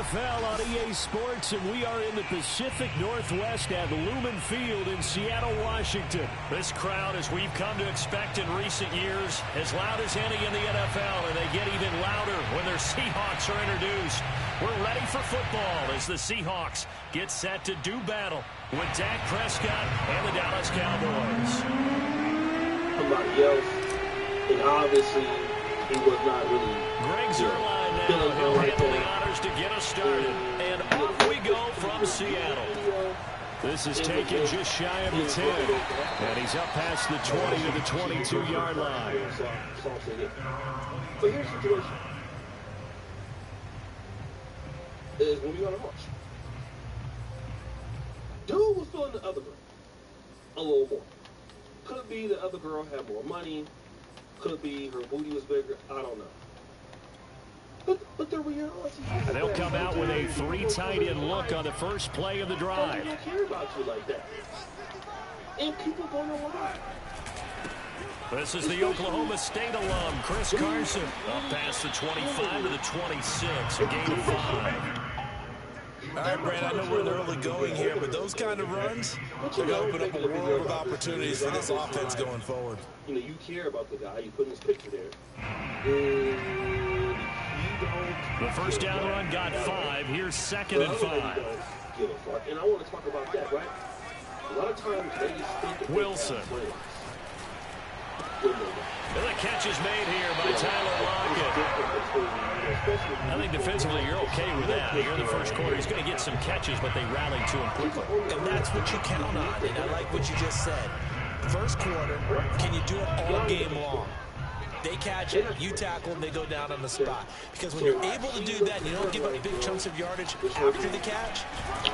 NFL on EA Sports, and we are in the Pacific Northwest at Lumen Field in Seattle, Washington. This crowd, as we've come to expect in recent years, as loud as any in the NFL, and they get even louder when their Seahawks are introduced. We're ready for football as the Seahawks get set to do battle with Dak Prescott and the Dallas Cowboys. Somebody else, and obviously he was not really. Greg Zuerlein now, he'll handle the honors to get us started. And off we go from Seattle. This is taken just shy of the 10. And he's up past the 20 to the 22-yard line. But here's the situation. Is when we got to rush. Dude was feeling the other girl a little more. Could it be the other girl had more money? Could it be her booty was bigger? I don't know. But the reality is, and they'll come out with a 3 tight end look on the first play of the drive. They don't care about you like that. And people don't know why. This is the Oklahoma State alum, Chris Carson. Up past the 25 to the 26, a gain of 5. All right, Brand, I know we're in the early going here, but those kind of runs, they're going to open up a world of opportunities for this offense going forward. You know, you care about the guy. You put his picture there. The first down run got 5. Here's 2nd and 5. And I want to talk about that, right? A lot of times they think Wilson. And the catch is made here by Tyler Lockett. I think defensively you're okay with that. Here in the first quarter, he's going to get some catches, but they rallied to him quickly. And that's what you count on, and I like what you just said. First quarter, can you do it all game long? They catch it, you tackle them, they go down on the spot. Because when you're able to do that, and you don't give up big chunks of yardage after the catch,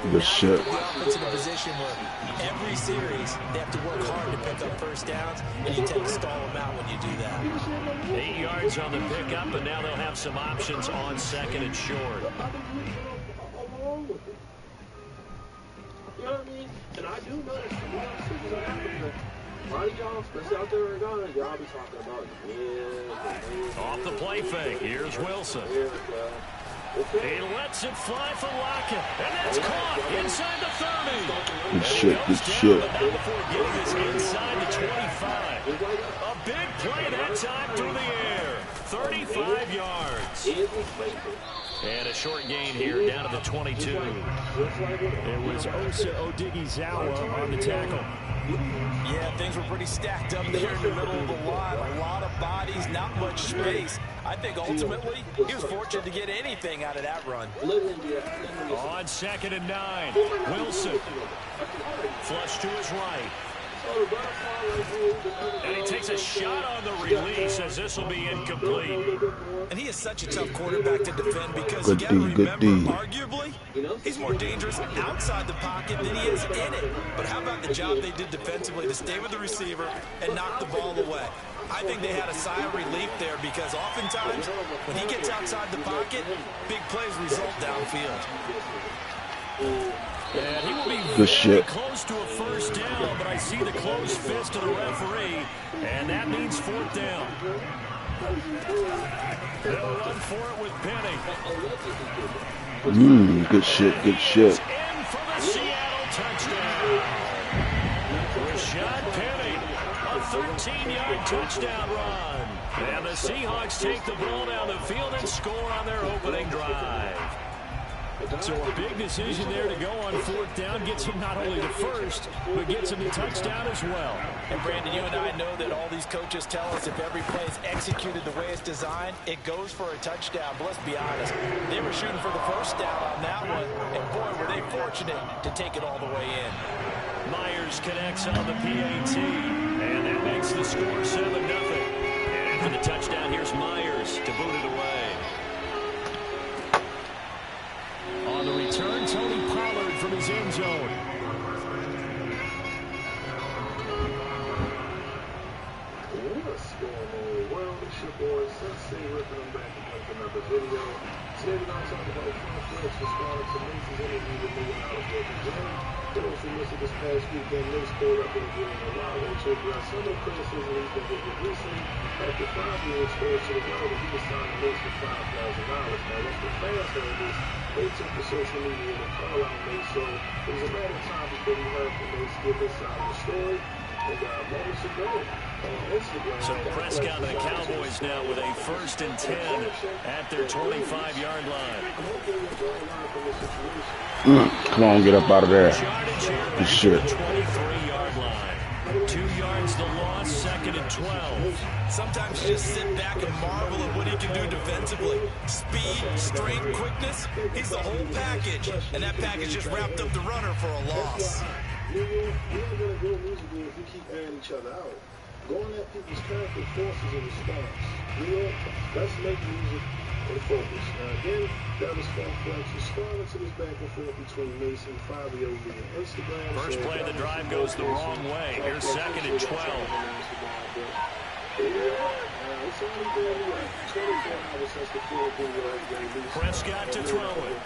now you put the offense in a position where every series they have to work hard to pick up first downs, and you tend to stall them out when you do that. 8 yards on the pickup, and now they'll have some options on 2nd and short. You know what I mean? And I do notice, a lot of y'all, especially out there in Ghana, y'all be talking about, off the play fake, here's Wilson. He lets it fly for Lockett, and that's caught inside the 30. Good shit, good shit. But not before getting us inside the 25. A big play that time through the air. 35 yards. And a short gain here down to the 22. It was Osa Odighizuwa on the tackle. Yeah, things were pretty stacked up there in the middle of the line. A lot of bodies, not much space. I think ultimately he was fortunate to get anything out of that run. On 2nd and 9, Wilson. Flush to his right. And he takes a shot on the release as this will be incomplete. And he is such a tough quarterback to defend because you got to remember, arguably, he's more dangerous outside the pocket than he is in it. But how about the job they did defensively to stay with the receiver and knock the ball away? I think they had a sigh of relief there because oftentimes when he gets outside the pocket, big plays result downfield. And he will be very close to a first down, but I see the closed fist of the referee, and that means 4th down. They'll run for it with Penny. Good shit, good shit. In for the Seattle touchdown. Rashad Penny, a 13-yard touchdown run. And the Seahawks take the ball down the field and score on their opening drive. So a big decision there to go on 4th down. Gets him not only the first, but gets him the touchdown as well. And Brandon, you and I know that all these coaches tell us if every play is executed the way it's designed, it goes for a touchdown. But let's be honest, they were shooting for the first down on that one, and boy, were they fortunate to take it all the way in. Myers connects on the PAT, and that makes the score 7-0. And after the touchdown, here's Myers to boot it away. On the return, Tony Pollard from his end zone. What's going on? Well, it's your boy Sensei ripping them back against another video. video. Today we're going to talk about conflicts responding to Mason's interview with $1 million worth. For those who missed it this past weekend, Mace pulled up in a video in a while to address some of the criticism he's been getting recently after 5 years exposed to the world that he was signing Mace for $5,000. Now, once the fans heard this, they took to social media to call out Mace, so it was a matter of time before we heard from Mace give his side of the story. And moments ago on Instagram. So Prescott and the Cowboys now with a 1st and 10 at their 25-yard line. Come on, get up out of there. Good shit. 23-yard line. 2 yards the loss, 2nd and 12. Sometimes you just sit back and marvel at what he can do defensively. Speed, strength, quickness, he's the whole package. And that package just wrapped up the runner for a loss. New York, we're not going to go musically if we keep airing each other out. Going at people's character forces a response. New York, let's make music and focus. Now again, that was Flex responding to this back and forth between Mason and Fabio via Instagram. First play of the drive goes the wrong way. Here's 2nd and 12. It's only been 24 hours since the field goal was Prescott to throw it.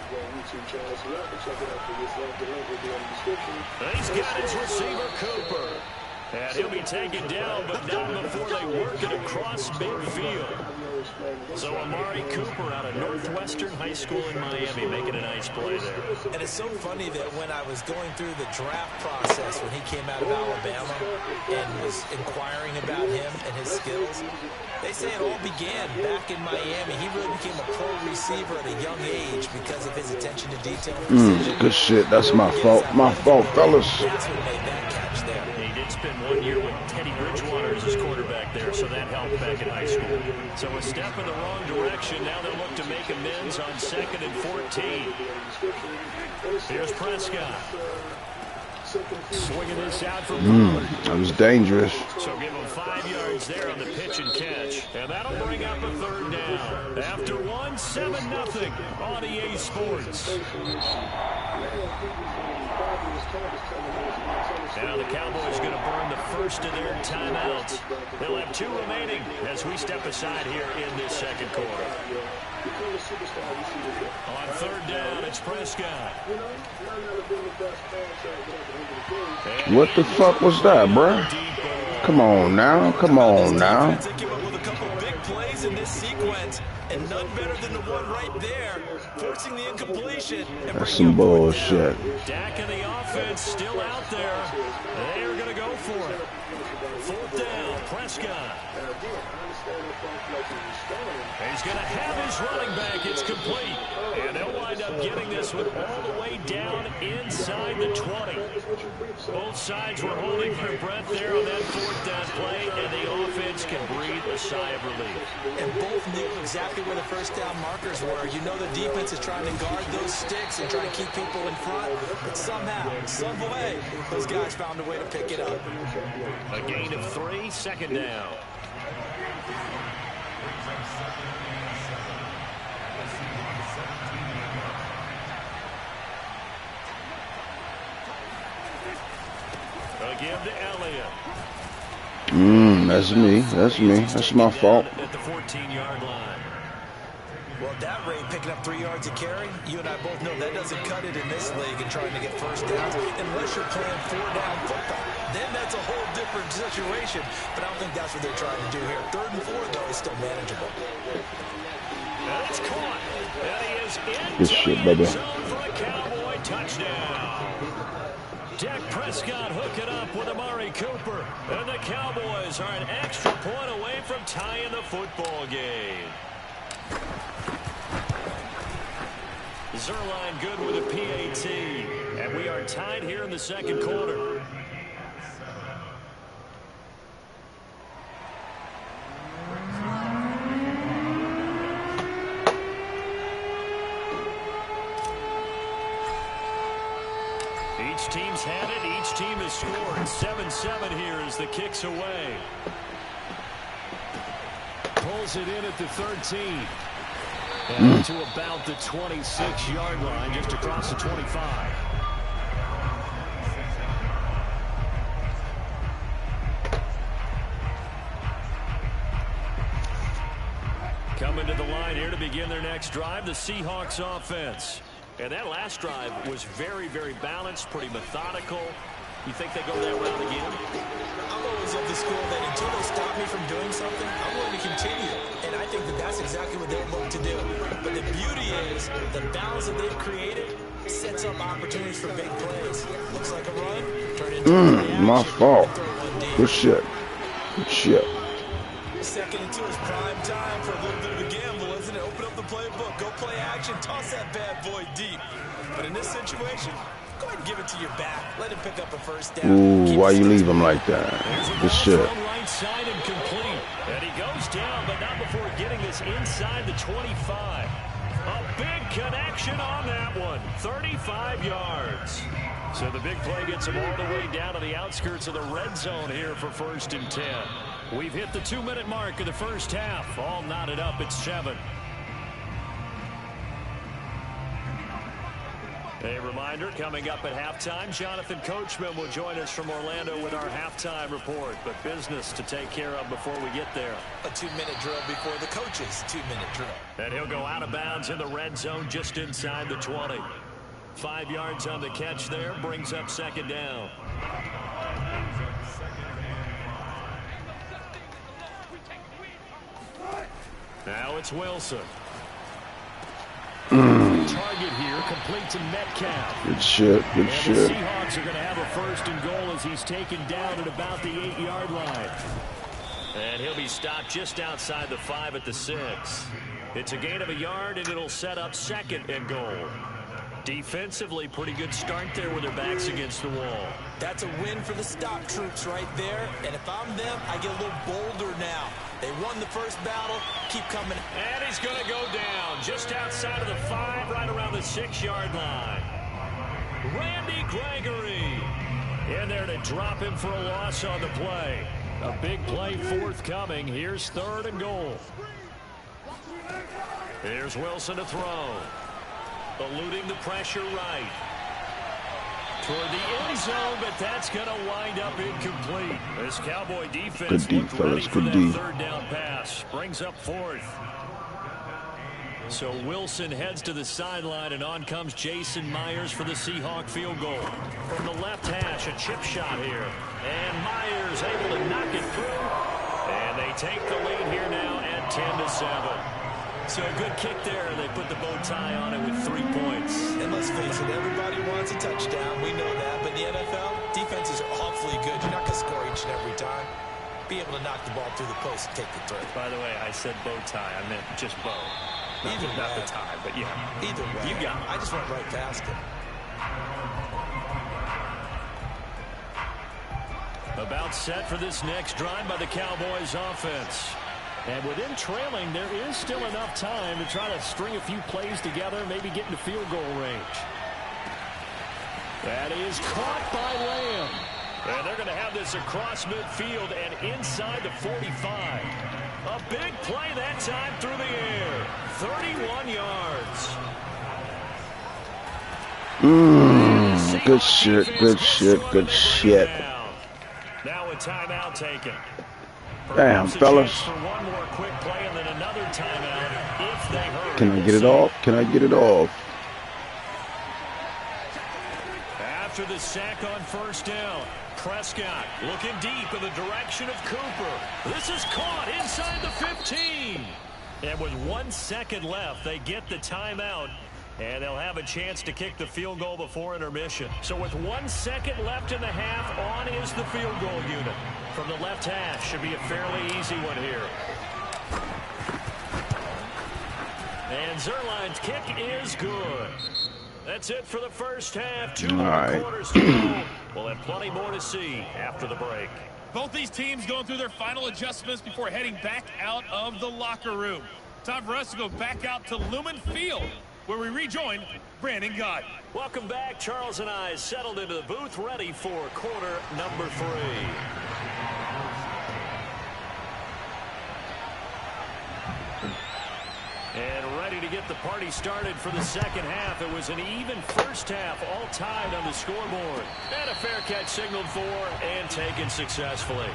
He's got his receiver, Cooper. And he'll be taken down, but not before they work it across midfield. So Amari Cooper out of Northwestern High School in Miami making a nice play there. And it's so funny that when I was going through the draft process when he came out of Alabama and was inquiring about him and his skills, they say it all began back in Miami. He really became a pro receiver at a young age because of his attention to detail and precision. Good shit. That's my fault. My fault, fellas. That's what made that catch there. He did spend 1 year with Teddy Bridgewater as his quarterback there, so that helped back in high school. So a step in the wrong direction. Now they'll look to make amends on 2nd and 14. Here's Prescott. Swinging this out for That was dangerous. So give him 5 yards there on the pitch and catch. And that'll bring up a 3rd down. After 1, 7-0 on EA Sports. Now the Cowboys going to burn the first of their timeouts. They'll have 2 remaining as we step aside here in this 2nd quarter. On 3rd down, it's Prescott. What the fuck was that, bruh? Come on now. Come on now. They came up with a couple big plays in this sequence, and none better than the one right there, forcing the incompletion. That's some bullshit. Dak and the offense still out there. They are going to go for it. 4th down, Prescott. He's going to have his running back. It's complete. And they'll wind up getting this one all the way down inside the 20. Both sides were holding their breath there on that 4th down play, and the offense can breathe a sigh of relief. And both knew exactly where the 1st down markers were. You know the defense is trying to guard those sticks and try to keep people in front, but somehow, some way, those guys found a way to pick it up. A gain of 3, 2nd down. A give to Elliott. That's me. That's me. That's my fault. At the 14-yard line. Well, at that rate, picking up 3 yards of carry, you and I both know that doesn't cut it in this league and trying to get 1st downs unless you're playing 4-down football. Then that's a whole different situation, but I don't think that's what they're trying to do here. 3rd and 4, though, is still manageable. That's caught. And he is into Good shit, baby. the end zone for a Cowboy touchdown. Dak Prescott hooking up with Amari Cooper. And the Cowboys are an extra point away from tying the football game. Zerline good with a PAT. And we are tied here in the 2nd quarter. Each team's had it. Each team has scored. 7-7 here as the kick's away. Pulls it in at the 13. And to about the 26-yard line, just across the 25. Coming to the line here to begin their next drive, the Seahawks offense. And that last drive was very, very balanced, pretty methodical. You think they go that route again? I'm always of the school that until they stop me from doing something, I'm going to continue. And I think that that's exactly what they're looking to do. But the beauty is the balance that they've created sets up opportunities for big plays. Looks like a run. Turn into my fault. Good shit. Good shit. Second and 2 is prime time for a little bit of a gamble, isn't it? Open up the playbook. Go play action. Toss that bad boy deep. But in this situation, go ahead and give it to your back. Let him pick up a first down. Ooh, why you leave him like that? Good shit. Right side and complete. And he goes down, but not before getting this inside the 25. A big connection on that one. 35 yards. So the big play gets him all the way down to the outskirts of the red zone here for 1st and 10. We've hit the 2-minute mark of the first half. All knotted up at 7. A reminder, coming up at halftime, Jonathan Coachman will join us from Orlando with our halftime report. But business to take care of before we get there. A 2-minute drill before the coach's 2-minute drill. And he'll go out of bounds in the red zone just inside the 20. 5 yards on the catch there, brings up 2nd down. Now it's Wilson. Target here, complete to Metcalf. Good shit, good shit. The Seahawks are going to have a 1st and goal as he's taken down at about the 8-yard line. And he'll be stopped just outside the 5 at the 6. It's a gain of a yard, and it'll set up 2nd and goal. Defensively, pretty good start there with their backs against the wall. That's a win for the stop troops right there. And if I'm them, I get a little bolder now. They won the first battle. Keep coming. And he's going to go down just outside of the 5, right around the 6-yard line. Randy Gregory in there to drop him for a loss on the play. A big play forthcoming. Here's 3rd and goal. Here's Wilson to throw. Eluding the pressure right. Toward the end zone, but that's going to wind up incomplete. This Cowboy defense looked ready for that 3rd down pass. Brings up 4th. So Wilson heads to the sideline, and on comes Jason Myers for the Seahawk field goal. From the left hash, a chip shot here. And Myers able to knock it through. And they take the lead here now at 10-7. So a good kick there. They put the bow tie on it with 3 points. And let's face it, everybody wants a touchdown. We know that. But in the NFL, defenses are awfully good. You're not going to score each and every time. Be able to knock the ball through the post and take the throw. By the way, I said bow tie. I meant just bow. Not the tie, but yeah. Either way. You got it. I just went right past it. About set for this next drive by the Cowboys offense. And with them trailing, there is still enough time to try to string a few plays together, maybe get into field goal range. That is caught by Lamb. And they're going to have this across midfield and inside the 45. A big play that time through the air. 31 yards. Good shit, good shit, good shit. Now a timeout taken. Damn, fellas. For one more quick play and then another timeout if they hurry. Can I get it off? Can I get it off? After the sack on 1st down, Prescott looking deep in the direction of Cooper. This is caught inside the 15. And with 1 second left, they get the timeout. And they'll have a chance to kick the field goal before intermission. So with 1 second left in the half, on is the field goal unit. From the left hash, should be a fairly easy one here. And Zerline's kick is good. That's it for the first half. 2 more quarters to go. We'll have plenty more to see after the break. Both these teams going through their final adjustments before heading back out of the locker room. Time for us to go back out to Lumen Field, where we rejoin Brandon Gott. Welcome back. Charles and I settled into the booth, ready for quarter number 3. And ready to get the party started for the second half. It was an even first half, all tied on the scoreboard. And a fair catch signaled for and taken successfully.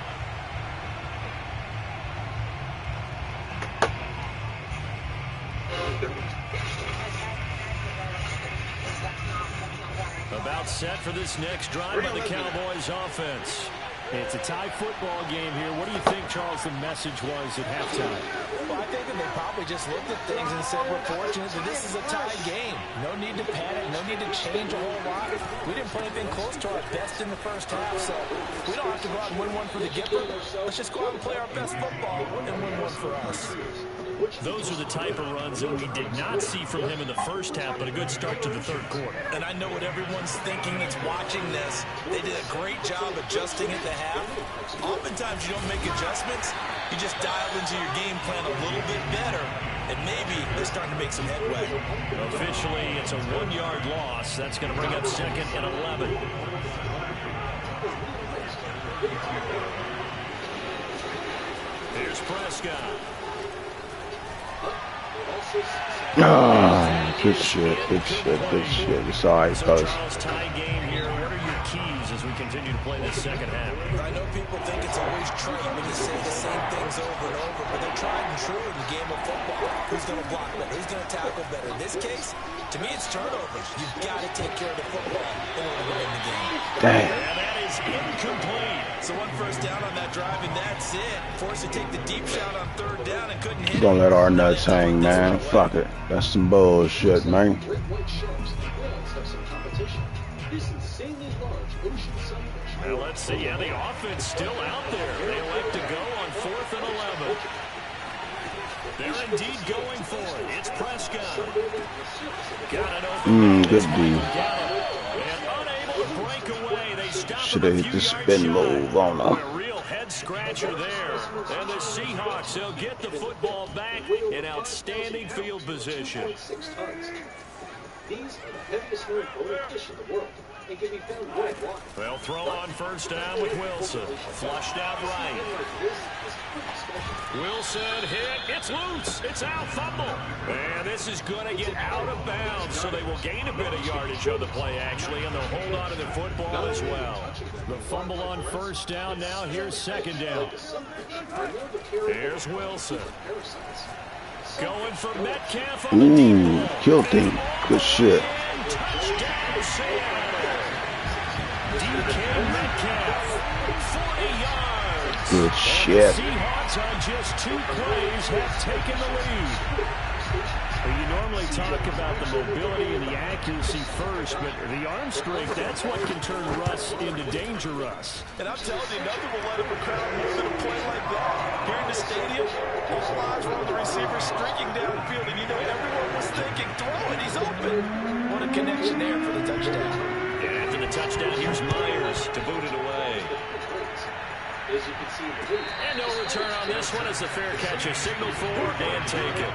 About set for this next drive by the Cowboys offense. It's a tie football game here. What do you think, Charles, the message was at halftime? Well, I think that they probably just looked at things and said, we're fortunate that this is a tie game. No need to panic. No need to change a whole lot. We didn't play anything close to our best in the first half, so we don't have to go out and win one for the Gipper. Let's just go out and play our best football and win one for us. Those are the type of runs that we did not see from him in the first half, but a good start to the third quarter. And I know what everyone's thinking that's watching this. They did a great job adjusting at the half. Oftentimes you don't make adjustments. You just dial into your game plan a little bit better, and maybe they're starting to make some headway. Officially, it's a 1-yard loss. That's going to bring up 2nd and 11. Here's Prescott. Good shit, good shit, good shit. It's all right, fellas. Charles, tie game here. What are your keys as we continue to play this second half? I know people think it's always trite when you say the same things over and over, but they're tried and true in the game of football. Who's going to block better? Who's going to tackle better? In this case, to me, it's turnovers. You've got to take care of the football in order to win the game. Damn. And that is incomplete. So 1 first down on that drive, and that's it. Forced to take the deep shot on 3rd down and couldn't hit it. Don't let our nuts hang, man. Fuck it. That's some bullshit, man. Well, let's see. Yeah, the offense still out there. They elect to go on 4th and 11. They're indeed going for it. It's Prescott. Got it open. Good D. And unable to break away. They stop Should have hit the spin move on a her. real head scratcher there. And the Seahawks, they'll get the football back in outstanding field position. These are the heaviest known bowling fish in the world and can be found worldwide. They'll throw on 1st down with Wilson. Flushed out right. Wilson hit. It's loose. It's out. Fumble. And this is going to get out of bounds, so they will gain a bit of yardage on the play, actually, and they'll hold on to the football as well. The fumble on 1st down now. Here's 2nd down. Here's Wilson. Going for Metcalf on the deep ball. Killed him. Good shit. And touchdown, Seattle. DK Metcalf, 40 yards. Good shit. And the Seahawks on just 2 plays have taken the lead. Well, you normally talk about the mobility and the accuracy first, but the arm strength, that's what can turn Russ into danger Russ. And I'm telling you, nothing will let up a crowd more than a play like that. Here in the stadium, all eyes were on the receiver streaking downfield, and you know everyone was thinking, throw it, he's open. What a connection there for the touchdown. And after the touchdown, here's Myers to boot it away. And no return on this one as the fair catch is signaled for and taken.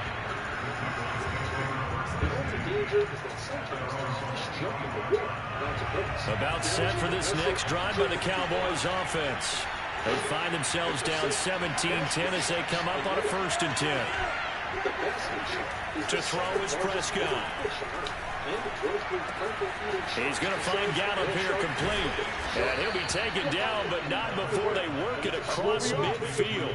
About set for this next drive by the Cowboys offense. They find themselves down 17-10 as they come up on a 1st and 10. To throw is Prescott. He's going to find Gallup here complete. And he'll be taken down, but not before they work it across midfield.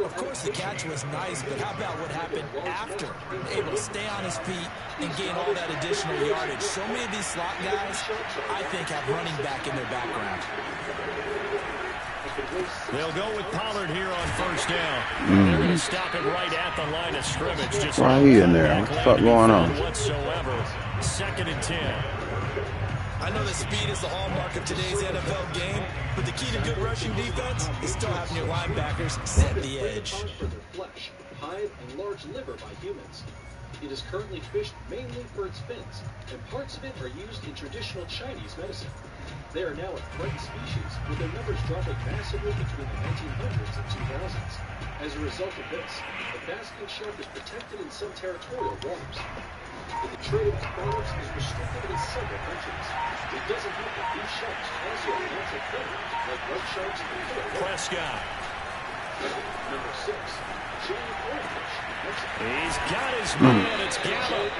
Of course, the catch was nice, but how about what happened after? Able to stay on his feet and gain all that additional yardage. So many of these slot guys, I think, have running back in their background. They'll go with Pollard here on 1st down. They're going to stop it right at the line of scrimmage. Just Why are you in there? What the fuck going on? Whatsoever. 2nd and 10. I know that speed is the hallmark of today's NFL game, but the key to good rushing defense is still having your linebackers set the edge. For their flesh, hide, and large liver by humans. It is currently fished mainly for its fins, and parts of it are used in traditional Chinese medicine. They are now a threatened species, with their numbers dropping massively between the 1900s and 2000s. As a result of this, the basking shark is protected in some territorial waters. But the trade of its products is restricted in several countries. It doesn't help that these sharks also have natural predators like white sharks and killer. Prescott. Number 6, giant oarfish. He's got his man. It's Gallup.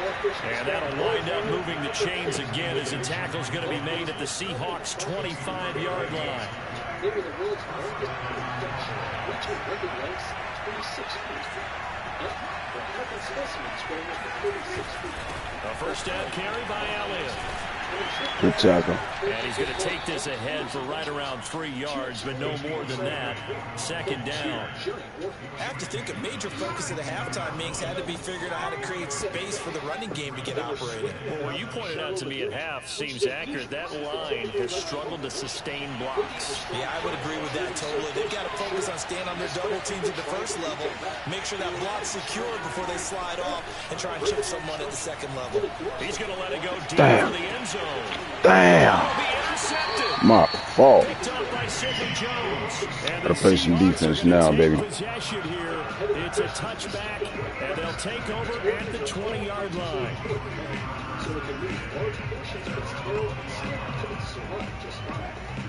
And that'll wind up moving the chains again as the tackle's going to be made at the Seahawks' 25-yard line. They were the world's longest fish, reaching record lengths 26 feet. A first down carry by Elliott. Good tackle. And he's going to take this ahead for right around 3 yards, but no more than that. Second down. I have to think a major focus of the halftime meetings had to be figuring out how to create space for the running game to get operating. Well, what you pointed out to me at half seems accurate. That line has struggled to sustain blocks. Yeah, I would agree with that totally. They've got to focus on staying on their double teams at the first level, make sure that block's secure before they slide off and try and chip someone at the second level. He's going to let it go deep Damn. for the end zone. Damn. My fault. Gotta play some defense now, baby. Possession here. It's a touchback, and they'll take over at the 20-yard line.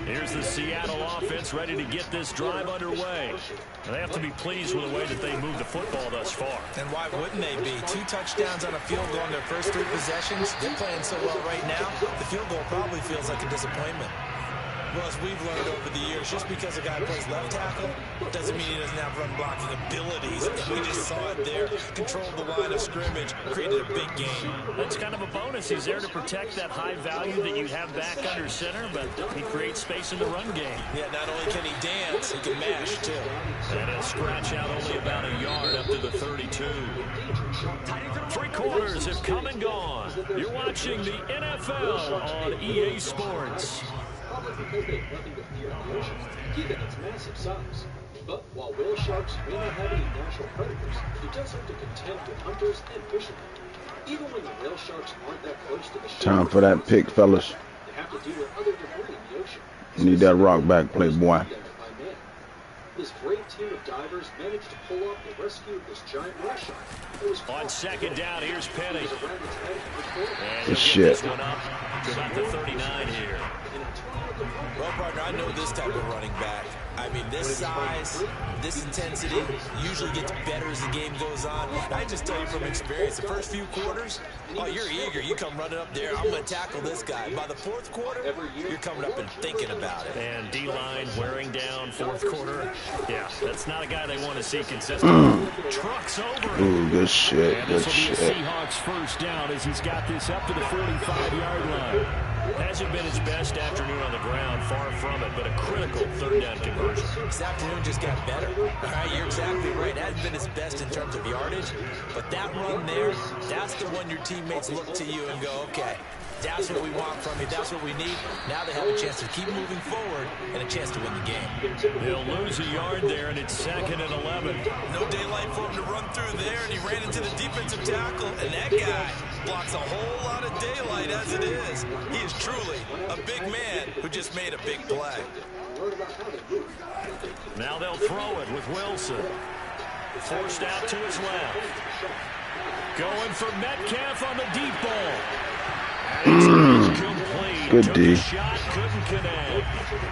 Here's the Seattle offense ready to get this drive underway. They have to be pleased with the way that they moved the football thus far. And why wouldn't they be? 2 touchdowns on a field goal in their first 3 possessions. They're playing so well right now, the field goal probably feels like a disappointment. Well, as we've learned over the years, just because a guy plays left tackle doesn't mean he doesn't have run blocking abilities. And we just saw it there. Controlled the line of scrimmage, created a big game. That's kind of a bonus. He's there to protect that high value that you have back under center, but he creates space in the run game. Yeah, not only can he dance, he can mash, too. And he'll scratch out only about a yard up to the 32. 3 quarters have come and gone. You're watching the NFL on EA Sports. Because they have nothing to fear in the ocean, given its massive size. But while whale sharks may not have any natural predators, it does have to contend with hunters and fishermen. Even when the whale sharks aren't that close to the shore, Time for that pick, fellas. they have to deal with other debris in the ocean. Need that rock back, playboy. This brave team of divers managed to pull off the rescue of this giant whale shark. It was On second down, here's Penny. around its head And Good he'll shit. get this one up to about the 39 here. Well, partner, I know this type of running back. I mean, this size, this intensity usually gets better as the game goes on. I just tell you from experience, the first few quarters, oh, you're eager. You come running up there, I'm going to tackle this guy. By the 4th quarter, you're coming up and thinking about it. And D-line wearing down 4th quarter. Yeah, that's not a guy they want to see consistent. Trucks over. Ooh, good shit, And good this will be shit. a Seahawks first down as he's got this up to the 45-yard line. Hasn't been his best afternoon on the ground, far from it, but a critical 3rd down conversion. This afternoon just got better. All right, you're exactly right. It hasn't been his best in terms of yardage, but that run there, that's the one your teammates look to you and go, okay, that's what we want from you. That's what we need. Now they have a chance to keep moving forward and a chance to win the game. They'll lose a yard there, and it's 2nd and 11. No daylight for him to run through there, and he ran into the defensive tackle, and that guy blocks a whole lot of daylight as it is. He is truly a big man who just made a big play. Now they'll throw it with Wilson. Forced out to his left. Going for Metcalf on the deep ball. Good D. Shot, couldn't connect.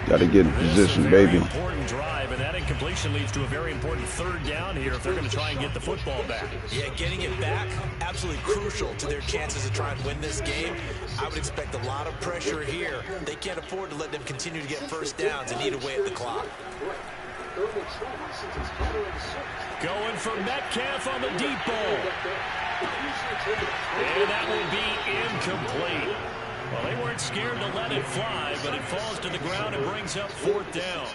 Gotta get in position, baby. Important drive, and that incompletion leads to a very important 3rd down here if they're going to try and get the football back. Yeah, getting it back, absolutely crucial to their chances to try and win this game. I would expect a lot of pressure here. They can't afford to let them continue to get first downs and eat away at the clock. Going for Metcalf on the deep ball. And that will be incomplete. Well, they weren't scared to let it fly, but it falls to the ground and brings up 4th down.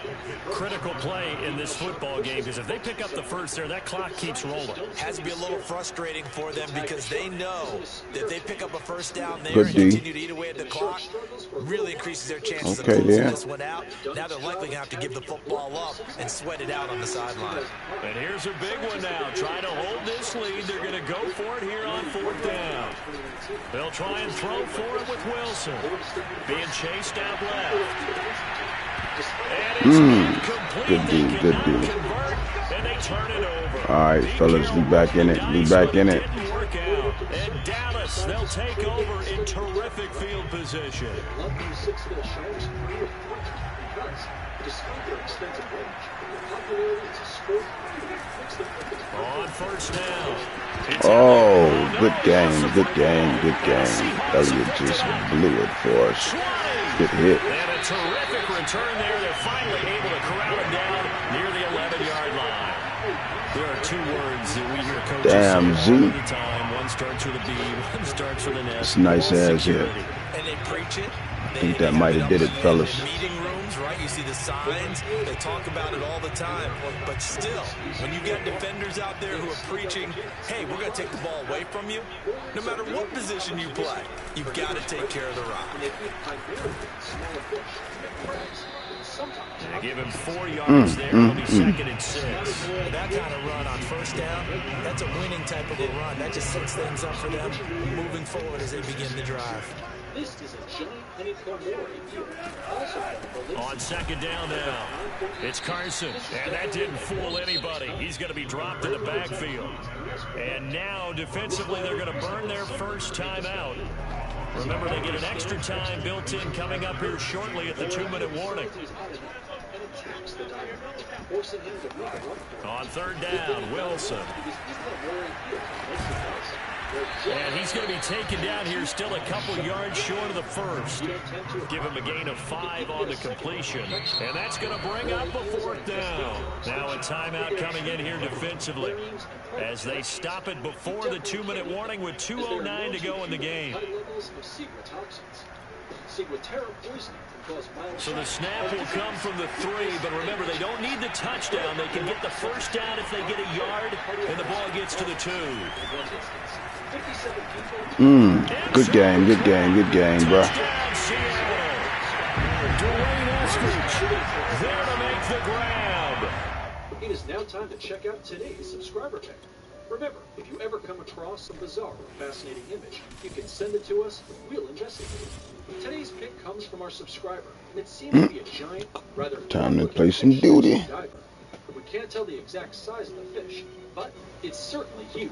Critical play in this football game, because if they pick up the first there, that clock keeps rolling. Has to be a little frustrating for them because they know that they pick up a first down there Good and D. continue to eat away at the clock, really increases their chances Okay, of closing yeah. this one out. Now they're likely going to have to give the football up and sweat it out on the sideline. And here's a big one now. Trying to hold this lead. They're going to go for it here on 4th down. They'll try and throw for it with Wilson. Being chased out left. And it's incomplete. Good They D, good cannot D. convert, and they turn it over. All right, fellas, we back in it. We back in it. Didn't work out. And Dallas, they'll take over in terrific field position. On first down. Oh, good game, good game, good game. Elliott just blew it for us. Good hit. And a terrific return there. They're finally able to corral him down near the 11-yard line. There are two words that we hear coaches Damn, say all the time. One starts with a B, one starts with an S. It's nice as hit. And they preach it. I think that might have did it, fellas. Meeting rooms, right? You see the signs. They talk about it all the time. But still, when you got defenders out there who are preaching, hey, we're going to take the ball away from you, no matter what position you play, you've got to take care of the rock. They give him 4 yards there. It'll be 2nd and 6. That kind of run on first down, that's a winning type of a run. That just sets things up for them moving forward as they begin the drive. This is a giant honeycomb field. On 2nd down now, it's Carson, and that didn't fool anybody. He's going to be dropped in the backfield. And now, defensively, they're going to burn their first time out. Remember, they get an extra time built in coming up here shortly at the 2-minute warning. On 3rd down, Wilson. And he's going to be taken down here still a couple yards short of the first. Give him a gain of 5 on the completion. And that's going to bring up a 4th down. Now a timeout coming in here defensively as they stop it before the 2-minute warning with 2:09 to go in the game. So the snap will come from the 3, but remember, they don't need the touchdown. They can get the first down if they get a yard, and the ball gets to the 2. Good game, good game, good game, bro. There to make the grab. It is now time to check out today's subscriber pick. Remember, if you ever come across some bizarre or fascinating image, you can send it to us. We'll investigate. Today's pick comes from our subscriber, and it seems to be a giant, rather time to play some duty. We can't tell the exact size of the fish, but it's certainly huge.